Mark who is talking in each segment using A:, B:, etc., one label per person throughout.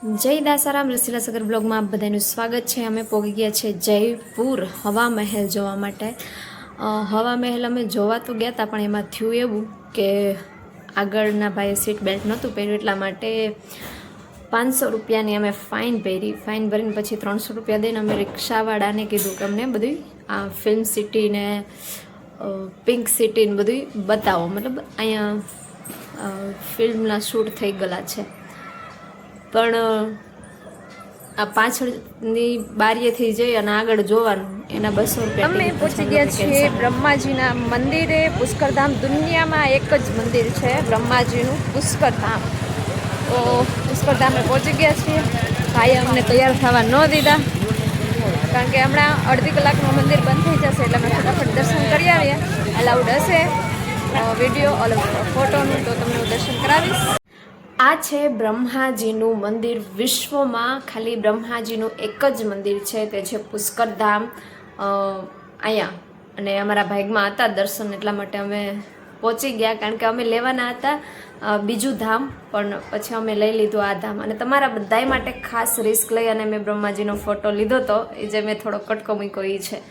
A: જય દાસારામ રસીલા સગર બ્લોગમાં આપ બધાનું સ્વાગત છે। અમે પહોંચી ગયા છે જયપુર હવા મહેલ જોવા માટે। હવા મહેલ અમે જોવા તો ગયા હતા, પણ એમાં થયું એવું કે આગળના ભાઈએ સીટ બેલ્ટ નહોતું પહેર્યું, એટલા માટે 500 રૂપિયાની અમે ફાઇન ભરી। ફાઇન ભરીને પછી 300 રૂપિયા દઈને અમે રિક્ષાવાળાને કીધું કે અમને બધું આ ફિલ્મ સિટી ને પિંક સિટી ને બધું બતાવો, મતલબ અહીંયા ફિલ્મના શૂટ થઈ ગયેલા છે। પણ આ પાછળની બારીએથી જઈ અને આગળ જોવાનું એના 200 રૂપિયા। અમે પહોંચી ગયા છીએ બ્રહ્માજીના મંદિરે। પુષ્કરધામ દુનિયામાં એક જ મંદિર છે બ્રહ્માજીનું, પુષ્કરધામ। તો પુષ્કરધામે પહોંચી ગયા છીએ। ભાઈએ અમને તૈયાર થવા ન દીધા, કારણ કે હમણાં અડધી કલાકનું મંદિર બંધ થઈ જશે, એટલે અમે ફટાફટ દર્શન કરી આવીએ। અલાઉડ હશે વિડીયો ફોટોનું તો તમને હું દર્શન કરાવીશ। આ છે બ્રહ્માજીનું મંદિર। વિશ્વમાં ખાલી બ્રહ્માજીનું એક જ મંદિર છે, તે છે પુષ્કરધામ અહીંયા। અને અમારા ભાગમાં હતા દર્શન, એટલા માટે અમે પહોંચી ગયા, કારણ કે અમે લેવાના હતા બીજું ધામ, પણ પછી અમે લઈ લીધું આ ધામ। અને તમારા બધાય માટે ખાસ રિસ્ક લઈ અને મેં બ્રહ્માજીનો ફોટો લીધો હતો, એ જે મેં થોડો કટકો મૂક્યો એ છે।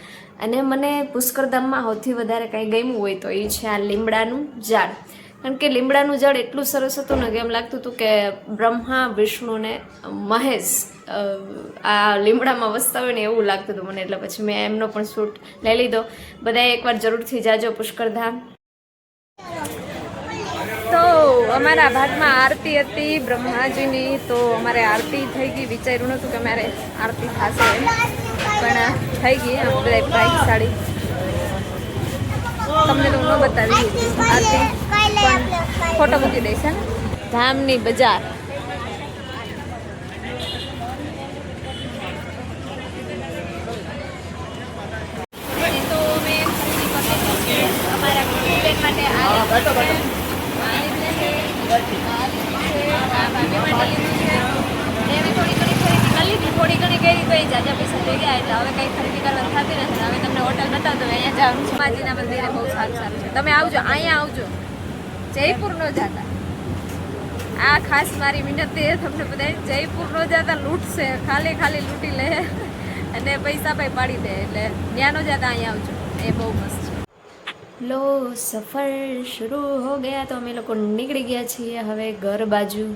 A: અને મને પુષ્કરધામમાં સૌથી વધારે કંઈ ગમ્યું હોય તો એ છે આ લીમડાનું ઝાડ, કારણ કે લીમડાનું ઝાડ એટલું સરસ હતું ને કે એમ લાગતું હતું કે બ્રહ્મા વિષ્ણુ ને મહેશ આ લીમડામાં વસતા હોય ને એવું લાગતું હતું મને, એટલે પછી મેં એમનો પણ શૂટ લઈ લીધો। બધાએ એકવાર જરૂરથી જાજો પુષ્કરધામ। તો અમારા ભાગમાં આરતી હતી બ્રહ્માજીની, તો અમારે આરતી થઈ ગઈ। વિચાર્યું નહોતું કે અમારે આરતી થશે, પણ થઈ ગઈ। આમ બધા ભાગ્યશાળી, તમને તો ન બતાવી આરતી, પણ ફોટો મૂકી દઈશ। ધામની બજાર તો મેં અમારા બેન માટે થોડી ઘણી કરી તો એ જાજા પૈસા થઈ ગયા, એટલે હવે કંઈ ખરીદી કરવાની થતી નથી। હવે તમને હોટલ બતાવતો અહીંયા જવાનું છે। માજીના મંદિરે બહુ સારું સારું છે, તમે આવજો, અહીંયા આવજો, જયપુર ન જતા। આ ખાસ મારી વિનંતી છે તમને બધા, જયપુર ન જતા, લૂંટશે, ખાલી ખાલી લૂંટી લે અને પૈસા ભાઈ પાડી દે, એટલે ત્યાં ન જતા અહીંયા આવજો, એ બહુ મસ્ત છે। લો સફર શરૂ હો ગયા, તો અમે લોકો નીકળી ગયા છીએ હવે ઘર બાજુ।